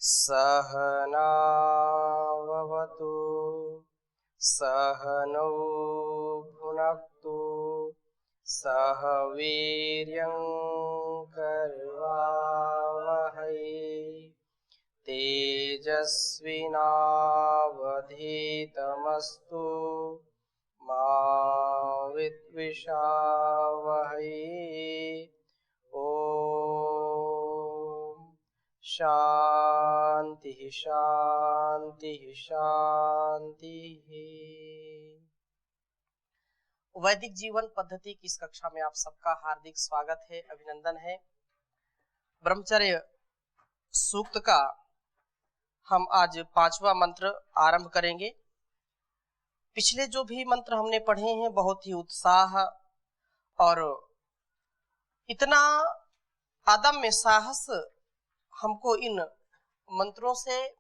सहनाववतु सहनौ भुनक्तु सह वीर्यं करवावहै तेजस्विनावधीतमस्तु मा विद्विषावहै। ओम शांति शांति शांति। वैदिक जीवन पद्धति की इस कक्षा में आप सबका हार्दिक स्वागत है, अभिनंदन है। ब्रह्मचर्य सूक्त का हम आज 5वां मंत्र आरंभ करेंगे। पिछले जो भी मंत्र हमने पढ़े हैं बहुत ही उत्साह और इतना अदम्य साहस हमको इन मंत्रों से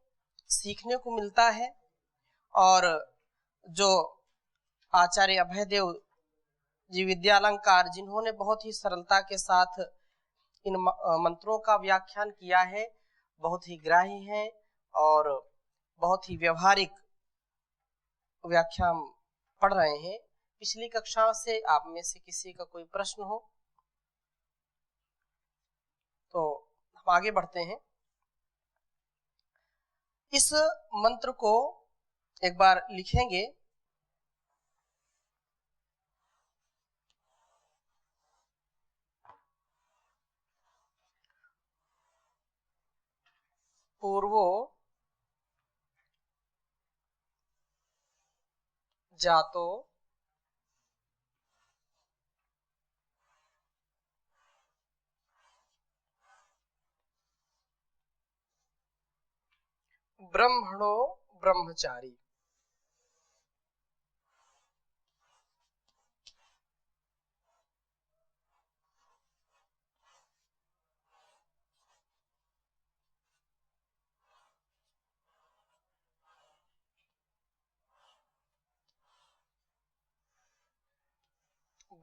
सीखने को मिलता है। और जो आचार्य अभयदेव जी विद्यालंकार जिन्होंने बहुत ही सरलता के साथ इन मंत्रों का व्याख्यान किया है, बहुत ही ग्राह्य है और बहुत ही व्यवहारिक व्याख्यान पढ़ रहे हैं। पिछली कक्षा से आप में से किसी का कोई प्रश्न हो तो हम आगे बढ़ते हैं। इस मंत्र को एक बार लिखेंगे। पूर्वो जातो ब्रह्मणो ब्रह्मचारी।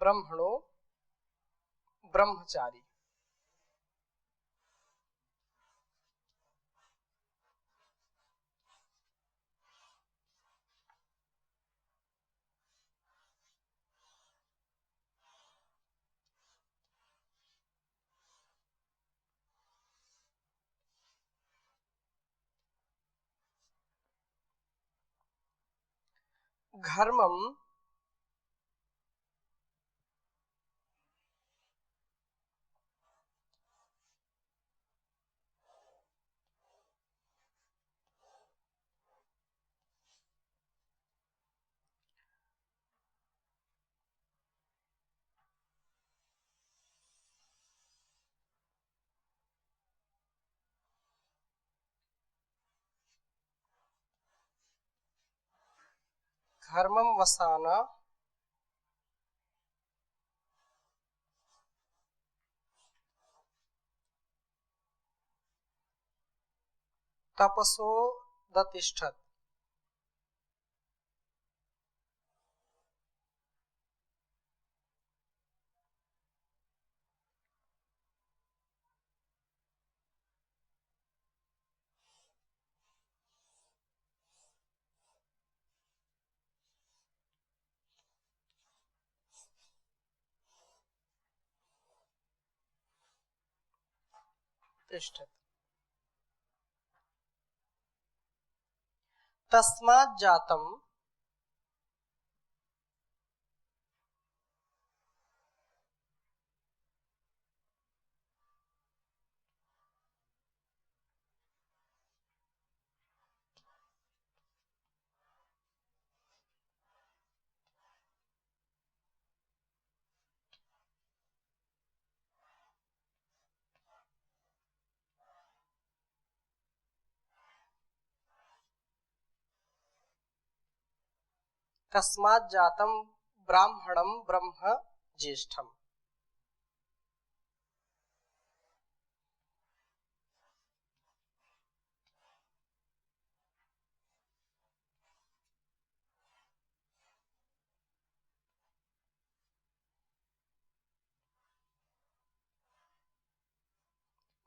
ब्रह्मणो ब्रह्मचारी। घर्मम घर्मम वसाना तपसो दतिष्ठत्। तिष्ठत्। तस्मात् जातम् तस्मात् जातम् ब्राह्मणं ब्रह्म ज्येष्ठम्।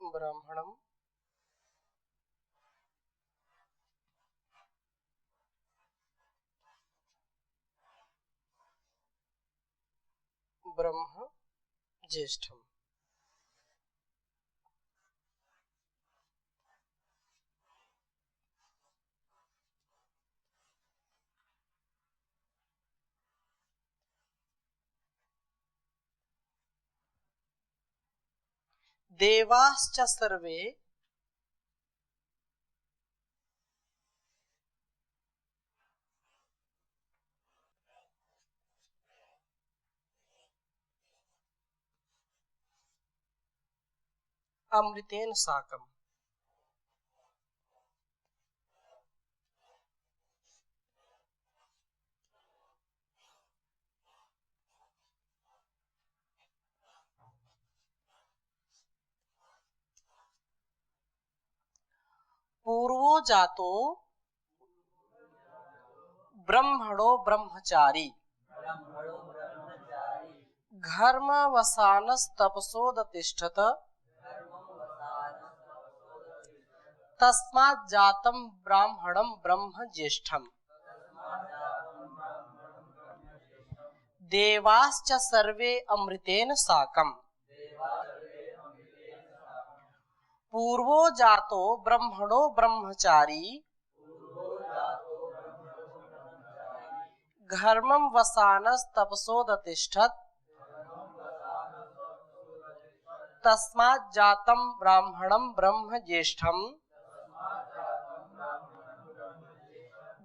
ब्राह्मणं ब्रह्म ज्येष्ठम। देवाश्च सर्वे अमृतेन साकम। पूर्वो जातो ब्रह्मणो ब्रह्मचारी घर्मवसानस्तपसोदतिष्ठत तस्मात् जातं ब्राह्मणं ब्रह्म ज्येष्ठम्। देवाश्च सर्वे अमृतेन साकम्। पूर्वो जातो ब्रह्मणो ब्रह्मचारी घर्मं वसानस्तपसोदतिष्ठत तस्मात् जातं ब्राह्मणं ब्रह्म ज्येष्ठम्।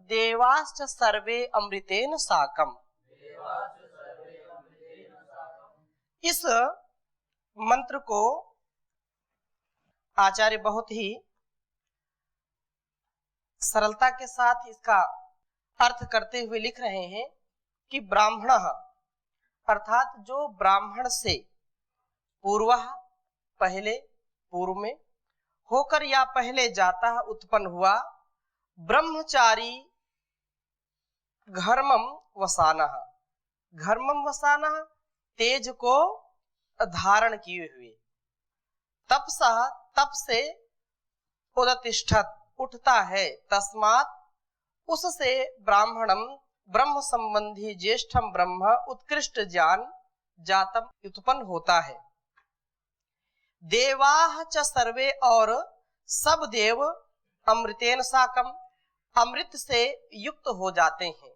देवाश्च सर्वे अमृतेन साकम्। इस मंत्र को आचार्य बहुत ही सरलता के साथ इसका अर्थ करते हुए लिख रहे हैं कि ब्राह्मणः अर्थात जो ब्राह्मण से पूर्वः पहले पूर्व में होकर या पहले जाता उत्पन्न हुआ, ब्रह्मचारी घर्मम वसानः, घर्मम वसानः तेज को धारण किए हुए, तपसः तप से उदतिष्ठत उठता है, तस्मात् उससे ब्राह्मणम ब्रह्म संबंधी ज्येष्ठम ब्रह्म उत्कृष्ट ज्ञान जातम उत्पन्न होता है। देवाः च सर्वे और सब देव अमृतेन साकम अमृत से युक्त हो जाते हैं।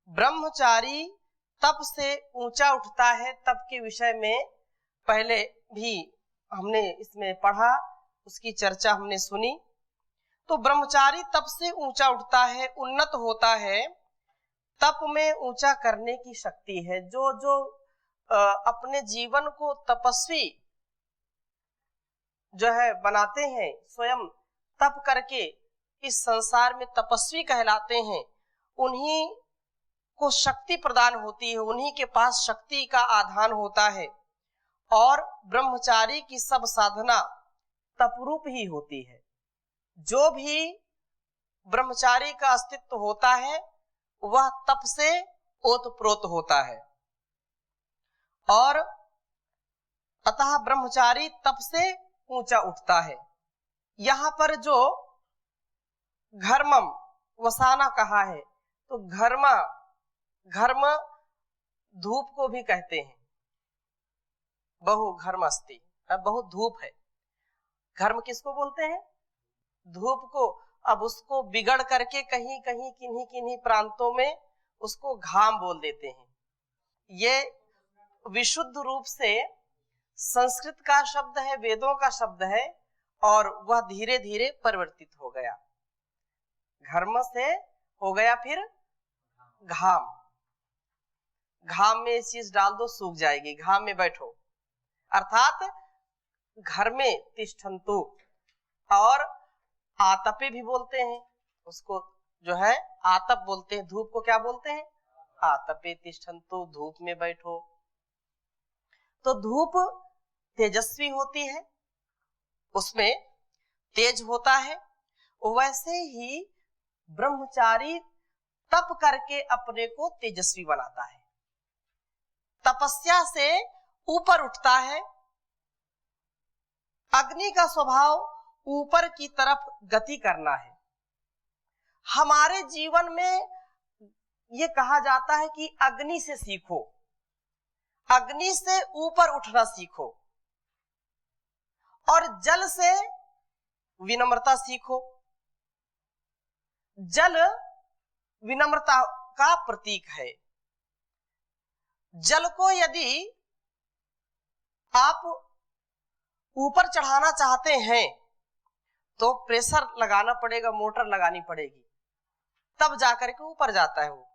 ब्रह्मचारी तप से ऊंचा उठता है। तप के विषय में पहले भी हमने इसमें पढ़ा, उसकी चर्चा हमने सुनी। तो ब्रह्मचारी तप से ऊंचा उठता है, उन्नत होता है। तप में ऊंचा करने की शक्ति है। जो जो अपने जीवन को तपस्वी जो है बनाते हैं, स्वयं तप करके इस संसार में तपस्वी कहलाते हैं, उन्हीं को शक्ति प्रदान होती है, उन्हीं के पास शक्ति का आधान होता है। और ब्रह्मचारी की सब साधना तपरूप ही होती है। जो भी ब्रह्मचारी का अस्तित्व होता है वह तप से ओतप्रोत होता है। और अतः ब्रह्मचारी तप से ऊंचा उठता है। यहाँ पर जो घर्मम वसाना कहा है, तो घर्म धूप को भी कहते हैं। बहु घर्म अस्ति, बहुत धूप है। घर्म किसको बोलते हैं? धूप को। अब उसको बिगड़ करके कहीं कहीं किन्हीं किन्हीं प्रांतों में उसको घाम बोल देते हैं। ये विशुद्ध रूप से संस्कृत का शब्द है, वेदों का शब्द है, और वह धीरे धीरे परिवर्तित हो गया। घर्म से हो गया फिर घाम। घाम में चीज डाल दो सूख जाएगी, घाम में बैठो, अर्थात घर में तिष्ठन्तु। और आतपे भी बोलते हैं उसको, जो है आतप बोलते हैं। धूप को क्या बोलते हैं? आतपे तिष्ठन्तु, धूप में बैठो। तो धूप तेजस्वी होती है, उसमें तेज होता है। वैसे ही ब्रह्मचारी तप करके अपने को तेजस्वी बनाता है, तपस्या से ऊपर उठता है। अग्नि का स्वभाव ऊपर की तरफ गति करना है। हमारे जीवन में ये कहा जाता है कि अग्नि से सीखो। अग्नि से ऊपर उठना सीखो और जल से विनम्रता सीखो। जल विनम्रता का प्रतीक है। जल को यदि आप ऊपर चढ़ाना चाहते हैं तो प्रेशर लगाना पड़ेगा, मोटर लगानी पड़ेगी, तब जाकर के ऊपर जाता है वो।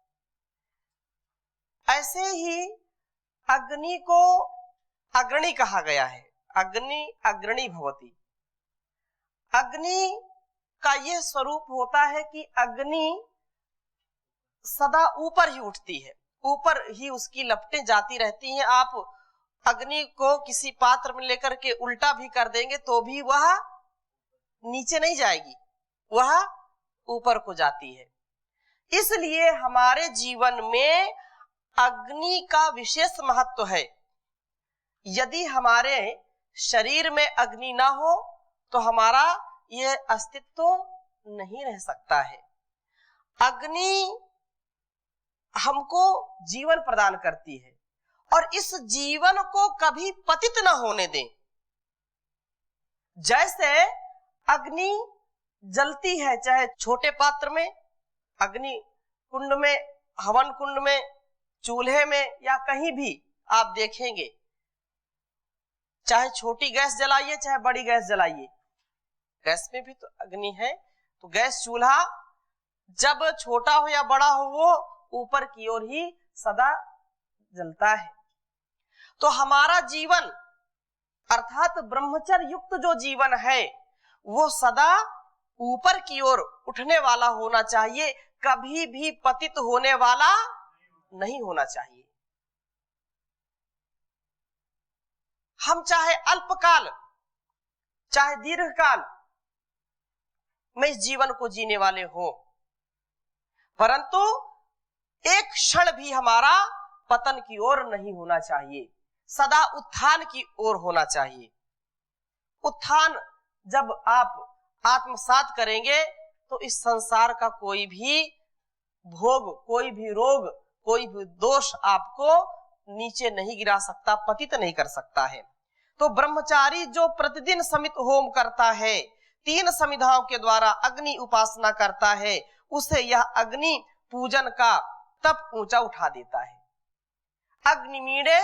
ऐसे ही अग्नि को अग्रणी कहा गया है। अग्नि अग्रणी भवति। अग्नि का यह स्वरूप होता है कि अग्नि सदा ऊपर ही उठती है, ऊपर ही उसकी लपटें जाती रहती हैं। आप अग्नि को किसी पात्र में लेकर के उल्टा भी कर देंगे तो भी वह नीचे नहीं जाएगी, वह ऊपर को जाती है। इसलिए हमारे जीवन में अग्नि का विशेष महत्व है। यदि हमारे शरीर में अग्नि ना हो तो हमारा यह अस्तित्व नहीं रह सकता है। अग्नि हमको जीवन प्रदान करती है और इस जीवन को कभी पतित न होने दें। जैसे अग्नि जलती है, चाहे छोटे पात्र में, अग्नि कुंड में, हवन कुंड में, चूल्हे में या कहीं भी आप देखेंगे, चाहे छोटी गैस जलाइए चाहे बड़ी गैस जलाइए, गैस में भी तो अग्नि है। तो गैस चूल्हा जब छोटा हो या बड़ा हो वो ऊपर की ओर ही सदा जलता है। तो हमारा जीवन अर्थात ब्रह्मचर्य युक्त जो जीवन है वो सदा ऊपर की ओर उठने वाला होना चाहिए, कभी भी पतित होने वाला नहीं होना चाहिए। हम चाहे अल्पकाल चाहे दीर्घकाल में इस जीवन को जीने वाले हो, परंतु एक क्षण भी हमारा पतन की ओर नहीं होना चाहिए, सदा उत्थान की ओर होना चाहिए। उत्थान जब आप आत्मसात करेंगे तो इस संसार का कोई भी भोग, कोई भी रोग, कोई भी दोष आपको नीचे नहीं गिरा सकता, पतित नहीं कर सकता है। तो ब्रह्मचारी जो प्रतिदिन समित होम करता है, 3 समिधाओं के द्वारा अग्नि उपासना करता है, उसे यह अग्नि पूजन का तप ऊंचा उठा देता है। अग्निमीडे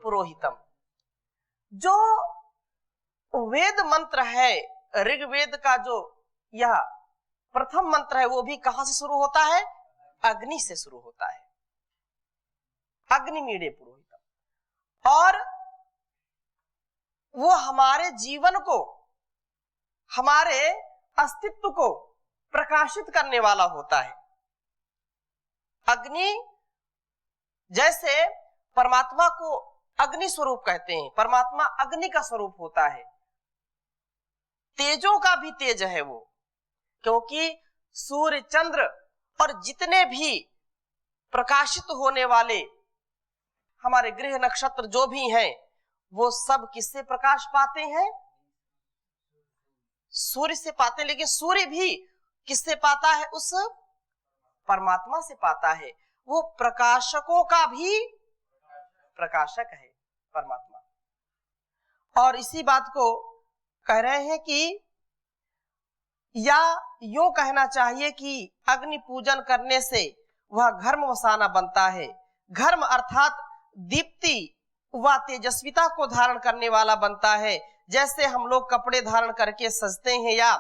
पुरोहितम, जो वेद मंत्र है, ऋग्वेद का जो यह प्रथम मंत्र है वो भी कहां से शुरू होता है? अग्नि से शुरू होता है। अग्निमीडे पुरोहितम। और वो हमारे जीवन को, हमारे अस्तित्व को प्रकाशित करने वाला होता है। अग्नि, जैसे परमात्मा को अग्नि स्वरूप कहते हैं, परमात्मा अग्नि का स्वरूप होता है, तेजों का भी तेज है वो, क्योंकि सूर्य, चंद्र और जितने भी प्रकाशित होने वाले हमारे ग्रह नक्षत्र जो भी हैं वो सब किससे प्रकाश पाते हैं? सूर्य से पाते हैं। लेकिन सूर्य भी किससे पाता है? उस परमात्मा से पाता है। वो प्रकाशकों का भी प्रकाशक है परमात्मा। और इसी बात को कह रहे हैं कि या यूं कहना चाहिए कि अग्नि पूजन करने से वह घर्म वसाना बनता है। घर्म अर्थात दीप्ति व तेजस्विता को धारण करने वाला बनता है। जैसे हम लोग कपड़े धारण करके सजते हैं या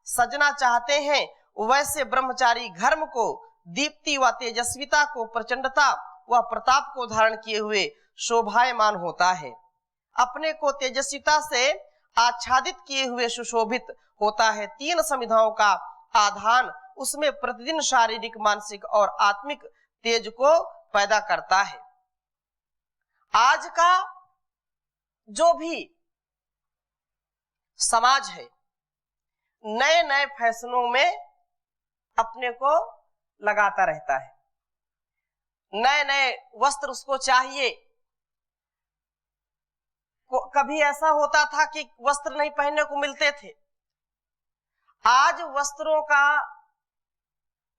सजना चाहते हैं, वैसे ब्रह्मचारी घर्म को, दीप्ति व तेजस्विता को, प्रचंडता व प्रताप को धारण किए हुए शोभायमान होता है। अपने को तेजस्विता से आच्छादित किए हुए सुशोभित होता है। 3 समिधाओं का आधान उसमें प्रतिदिन शारीरिक, मानसिक और आत्मिक तेज को पैदा करता है। आज का जो भी समाज है नए नए फैशनों में अपने को लगाता रहता है, नए नए वस्त्र उसको चाहिए। कभी ऐसा होता था कि वस्त्र नहीं पहनने को मिलते थे, आज वस्त्रों का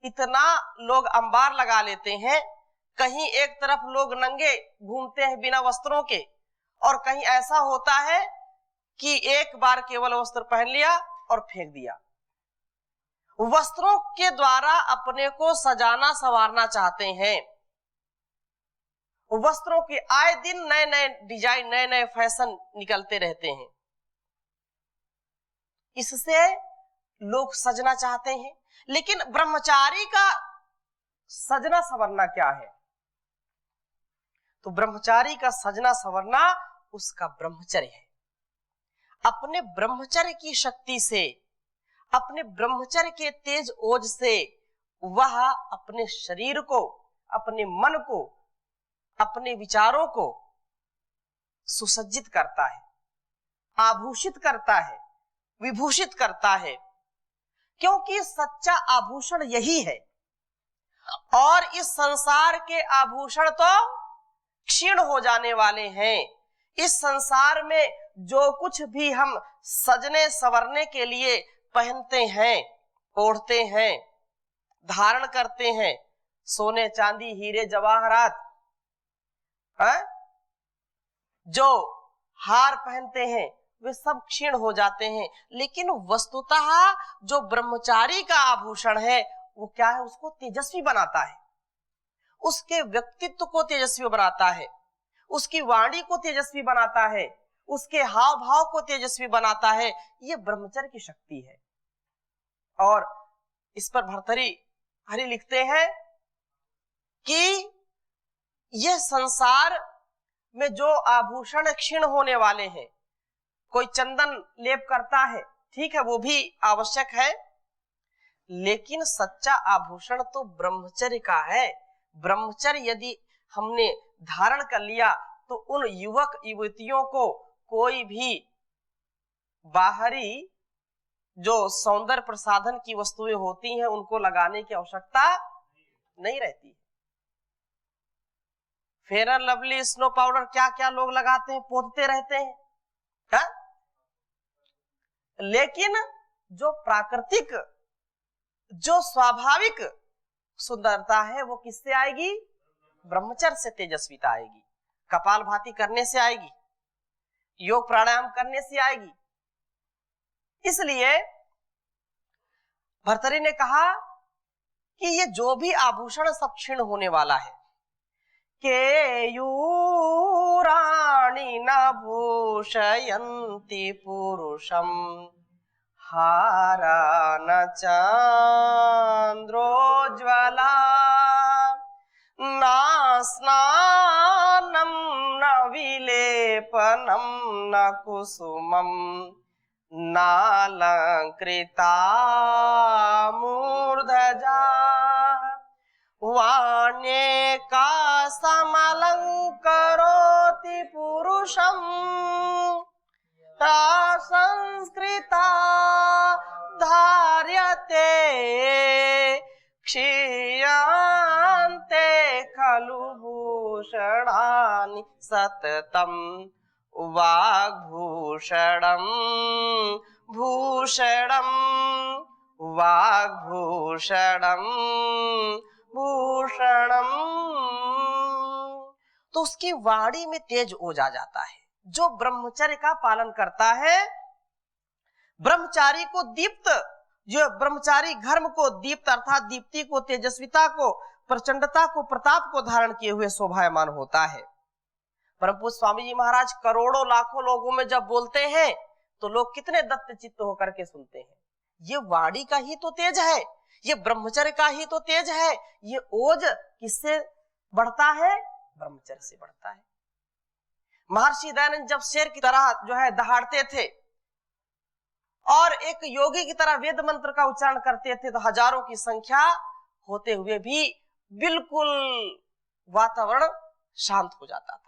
इतना लोग अंबार लगा लेते हैं, कहीं एक तरफ लोग नंगे घूमते हैं बिना वस्त्रों के, और कहीं ऐसा होता है कि एक बार केवल वस्त्र पहन लिया और फेंक दिया। वस्त्रों के द्वारा अपने को सजाना संवारना चाहते हैं। वस्त्रों के आए दिन नए नए डिजाइन, नए नए फैशन निकलते रहते हैं। इससे लोग सजना चाहते हैं। लेकिन ब्रह्मचारी का सजना संवरना क्या है? तो ब्रह्मचारी का सजना संवरना उसका ब्रह्मचर्य है। अपने ब्रह्मचर्य की शक्ति से, अपने ब्रह्मचर्य के तेज ओज से वह अपने शरीर को, अपने मन को, अपने विचारों को सुसज्जित करता है, आभूषित करता है, विभूषित करता है। क्योंकि सच्चा आभूषण यही है। और इस संसार के आभूषण तो क्षीण हो जाने वाले हैं। इस संसार में जो कुछ भी हम सजने संवरने के लिए पहनते हैं, ओढ़ते हैं, धारण करते हैं, सोने चांदी हीरे जवाहरात, जो हार पहनते हैं, वे सब क्षीण हो जाते हैं। लेकिन वस्तुतः जो ब्रह्मचारी का आभूषण है वो क्या है? उसको तेजस्वी बनाता है, उसके व्यक्तित्व को तेजस्वी बनाता है, उसकी वाणी को तेजस्वी बनाता है, उसके हाव भाव को तेजस्वी बनाता है। ये ब्रह्मचर्य की शक्ति है। और इस पर भर्तृहरि लिखते हैं कि यह संसार में जो आभूषण क्षीण होने वाले हैं, कोई चंदन लेप करता है, ठीक है, वो भी आवश्यक है, लेकिन सच्चा आभूषण तो ब्रह्मचर्य का है। ब्रह्मचर्य यदि हमने धारण कर लिया तो उन युवक युवतियों को कोई भी बाहरी जो सौंदर्य प्रसाधन की वस्तुएं होती हैं उनको लगाने की आवश्यकता नहीं रहती। Fair and lovely, snow powder, क्या क्या लोग लगाते हैं, पोतते रहते हैं, हा? लेकिन जो प्राकृतिक, जो स्वाभाविक सुंदरता है वो किससे आएगी? ब्रह्मचर्य से तेजस्विता आएगी, कपालभाति करने से आएगी, योग प्राणायाम करने से आएगी। इसलिए भर्तृहरि ने कहा कि ये जो भी आभूषण सब क्षीण होने वाला है। केयूराणि न भूषयन्ति पुरुषं हारा न चन्द्रोज्ज्वला न स्नानं न विलेपनं न कुसुमं नालंकृता मूर्धजा वाण्येका समलंकरोति पुरुषं संस्कृता धार्यते क्षीयन्ते खलु भूषणानि सततं वाग्भूषणं भूषणं वाग्भूषणं भूषणम। तो उसकी वाणी में तेज ओज आ जाता है। जो ब्रह्मचर्य का पालन करता है, ब्रह्मचारी को दीप्त, जो ब्रह्मचारी धर्म को दीप्त अर्थात दीप्ति को, तेजस्विता को, प्रचंडता को, प्रताप को धारण किए हुए शोभायमान होता है। परम पूज्य स्वामी जी महाराज करोड़ों लाखों लोगों में जब बोलते हैं तो लोग कितने दत्त चित्त होकर के सुनते हैं। ये वाणी का ही तो तेज है, ये ब्रह्मचर्य का ही तो तेज है। ये ओज किससे बढ़ता है? ब्रह्मचर्य से बढ़ता है। महर्षि दयानंद जब शेर की तरह जो है दहाड़ते थे और एक योगी की तरह वेद मंत्र का उच्चारण करते थे, तो हजारों की संख्या होते हुए भी बिल्कुल वातावरण शांत हो जाता था।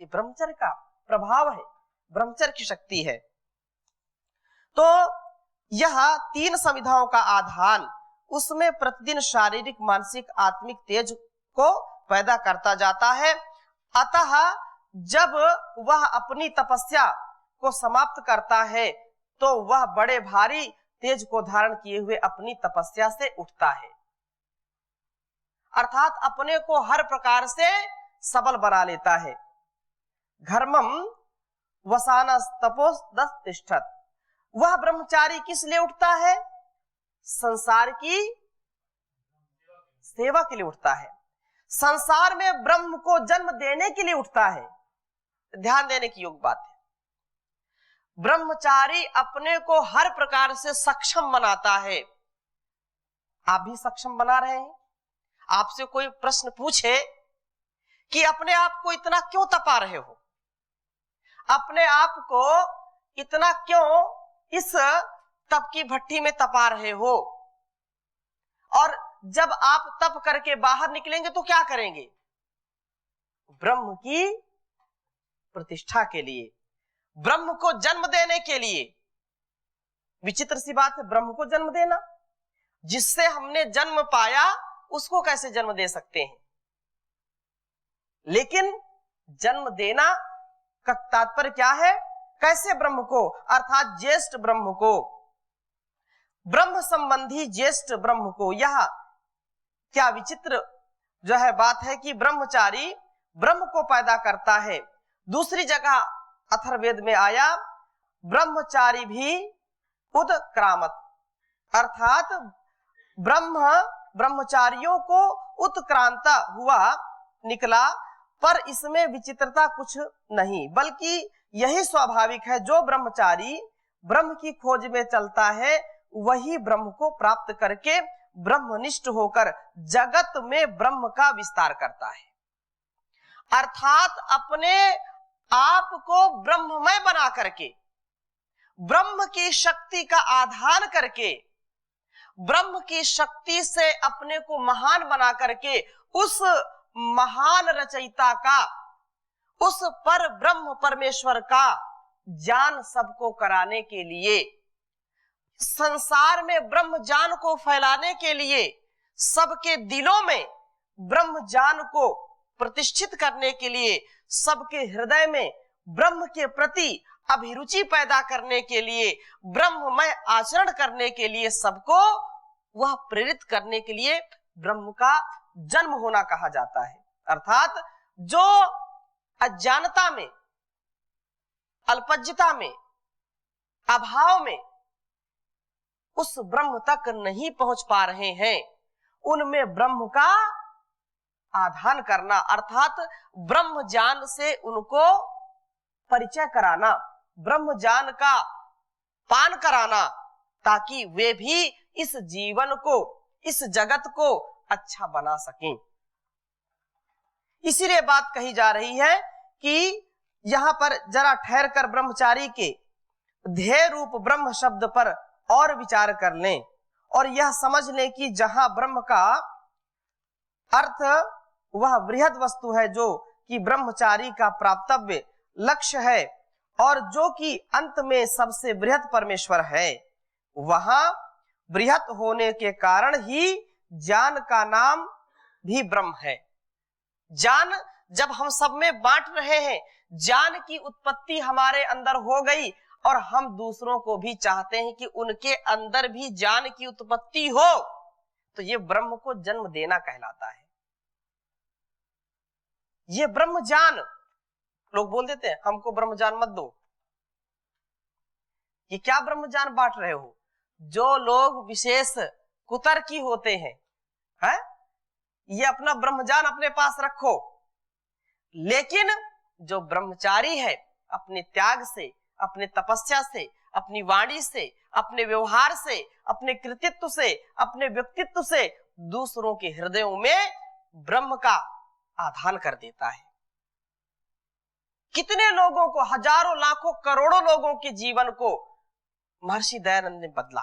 ये ब्रह्मचर्य का प्रभाव है, ब्रह्मचर्य की शक्ति है। तो यह 3 संविधाओं का आधान उसमें प्रतिदिन शारीरिक, मानसिक, आत्मिक तेज को पैदा करता जाता है। अतः जब वह अपनी तपस्या को समाप्त करता है तो वह बड़े भारी तेज को धारण किए हुए अपनी तपस्या से उठता है। अर्थात अपने को हर प्रकार से सबल बना लेता है। घर्मम वसानस तपोदस तिष्ठत, वह ब्रह्मचारी किस लिए उठता है? संसार की सेवा के लिए उठता है, संसार में ब्रह्म को जन्म देने के लिए उठता है। ध्यान देने की योग्य बात है, ब्रह्मचारी अपने को हर प्रकार से सक्षम बनाता है। आप भी सक्षम बना रहे हैं। आपसे कोई प्रश्न पूछे कि अपने आप को इतना क्यों तपा रहे हो, अपने आप को इतना क्यों इस तप की भट्टी में तपा रहे हो, और जब आप तप करके बाहर निकलेंगे तो क्या करेंगे? ब्रह्म की प्रतिष्ठा के लिए, ब्रह्म को जन्म देने के लिए। विचित्र सी बात है, ब्रह्म को जन्म देना। जिससे हमने जन्म पाया उसको कैसे जन्म दे सकते हैं? लेकिन जन्म देना का तात्पर्य क्या है? कैसे ब्रह्म को, अर्थात ज्येष्ठ ब्रह्म को, ब्रह्म संबंधी ज्येष्ठ ब्रह्म को। यह क्या विचित्र जो है बात है कि ब्रह्मचारी ब्रह्म को पैदा करता है। दूसरी जगह अथर्ववेद में आया, ब्रह्मचारी भी उत्क्रामत, अर्थात ब्रह्मचारियों को उत्क्रांता हुआ निकला। पर इसमें विचित्रता कुछ नहीं, बल्कि यही स्वाभाविक है। जो ब्रह्मचारी ब्रह्म की खोज में चलता है वही ब्रह्म को प्राप्त करके ब्रह्मनिष्ठ होकर जगत में ब्रह्म का विस्तार करता है। अर्थात अपने आप को ब्रह्ममय बना करके, ब्रह्म की शक्ति का आधान करके, ब्रह्म की शक्ति से अपने को महान बना करके उस महान रचयिता का, उस पर ब्रह्म परमेश्वर का ज्ञान सबको कराने के लिए, संसार में ब्रह्म ज्ञान को फैलाने के लिए, सबके दिलों में ब्रह्म ज्ञान को प्रतिष्ठित करने के लिए, सबके हृदय में ब्रह्म के प्रति अभिरुचि पैदा करने के लिए, ब्रह्ममय आचरण करने के लिए, सबको वह प्रेरित करने के लिए ब्रह्म का जन्म होना कहा जाता है। अर्थात जो अज्ञानता में, अल्पज्यता में, अभाव में उस ब्रह्म तक नहीं पहुंच पा रहे हैं, उनमें ब्रह्म का आधान करना, अर्थात ब्रह्म ज्ञान से उनको परिचय कराना, ब्रह्म ज्ञान का पान कराना, ताकि वे भी इस जीवन को, इस जगत को अच्छा बना सकें। इसीलिए बात कही जा रही है कि यहां पर जरा ठहर कर ब्रह्मचारी के ध्येय रूप ब्रह्म शब्द पर और विचार कर लें और यह समझ लें कि जहां ब्रह्म का अर्थ वह बृहद वस्तु है, जो कि ब्रह्मचारी का प्राप्तव्य लक्ष्य है और जो कि अंत में सबसे बृहद परमेश्वर है, वहां बृहद होने के कारण ही ज्ञान का नाम भी ब्रह्म है। ज्ञान जब हम सब में बांट रहे हैं, ज्ञान की उत्पत्ति हमारे अंदर हो गई और हम दूसरों को भी चाहते हैं कि उनके अंदर भी ज्ञान की उत्पत्ति हो, तो ये ब्रह्म को जन्म देना कहलाता है। ये ब्रह्म ज्ञान, लोग बोल देते हैं हमको ब्रह्म ज्ञान मत दो। ये क्या ब्रह्म ज्ञान बांट रहे हो? जो लोग विशेष कुतर्की होते हैं, ये अपना ब्रह्म ज्ञान अपने पास रखो, लेकिन जो ब्रह्मचारी है अपने त्याग से, अपने तपस्या से, अपनी वाणी से, अपने व्यवहार से, अपने कृतित्व से, अपने व्यक्तित्व से दूसरों के हृदयों में ब्रह्म का आधान कर देता है। कितने लोगों को, हजारों लाखों करोड़ों लोगों के जीवन को महर्षि दयानंद ने बदला।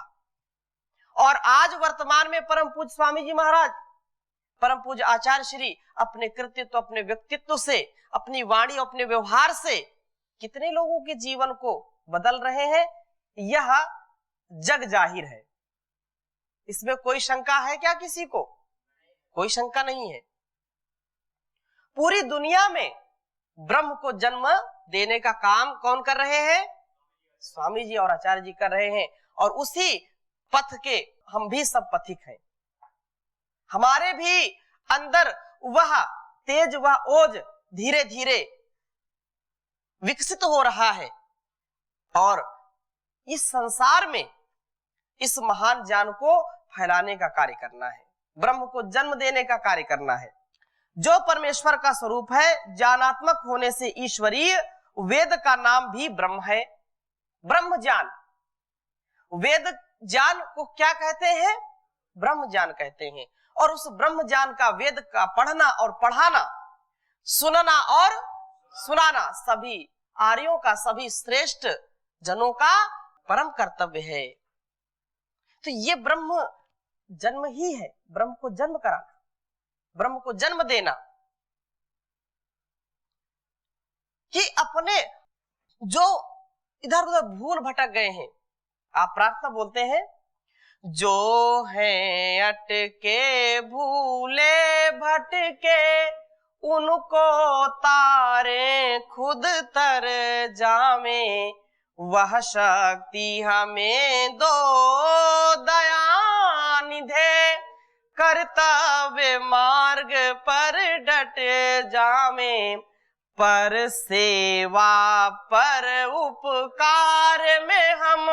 और आज वर्तमान में परम पूज्य स्वामी जी महाराज, परम पूज्य आचार्य श्री अपने कृतित्व, अपने व्यक्तित्व से, अपनी वाणी, अपने व्यवहार से कितने लोगों के जीवन को बदल रहे हैं, यह जग जाहिर है। इसमें कोई शंका है क्या किसी को? कोई शंका नहीं है। पूरी दुनिया में ब्रह्म को जन्म देने का काम कौन कर रहे हैं? स्वामी जी और आचार्य जी कर रहे हैं, और उसी पथ के हम भी सब पथिक हैं। हमारे भी अंदर वह तेज, वह ओज धीरे धीरे विकसित हो रहा है और इस संसार में इस महान ज्ञान को फैलाने का कार्य करना है, ब्रह्म को जन्म देने का कार्य करना है। जो परमेश्वर का स्वरूप है, ज्ञानात्मक होने से ईश्वरीय, वेद का नाम भी ब्रह्म है। ब्रह्म ज्ञान, वेद ज्ञान को क्या कहते हैं? ब्रह्म ज्ञान कहते हैं। और उस ब्रह्म ज्ञान का, वेद का पढ़ना और पढ़ाना, सुनना और सुनाना सभी आर्यों का, सभी श्रेष्ठ जनों का परम कर्तव्य है। तो ये ब्रह्म जन्म ही है, ब्रह्म को जन्म कराना, ब्रह्म को जन्म देना, कि अपने जो इधर उधर भूल भटक गए हैं, आप प्रार्थना बोलते हैं, जो हैं अटके भूले भटके उनको तारे खुद तर जावे, वह शक्ति हमें दो दया निधे, कर्तव्य मार्ग पर डट जावे, पर सेवा पर उपकार में हम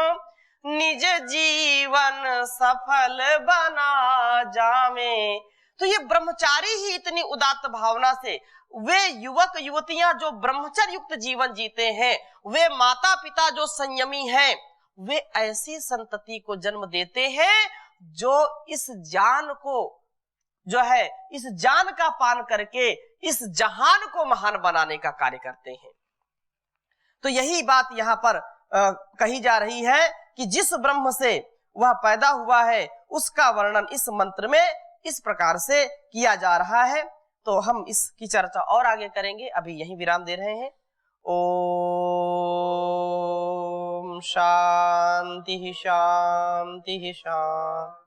निज जीवन सफल बना जावे। तो ये ब्रह्मचारी ही इतनी उदात्त भावना से, वे युवक युवतियां जो ब्रह्मचर्य युक्त जीवन जीते हैं, वे माता पिता जो संयमी हैं, वे ऐसी संतति को जन्म देते हैं जो इस ज्ञान को, जो है इस ज्ञान का पान करके इस जहान को महान बनाने का कार्य करते हैं। तो यही बात यहाँ पर कही जा रही है कि जिस ब्रह्म से वह पैदा हुआ है, उसका वर्णन इस मंत्र में इस प्रकार से किया जा रहा है। तो हम इसकी चर्चा और आगे करेंगे, अभी यहीं विराम दे रहे हैं। ओम शांति शांति शांति।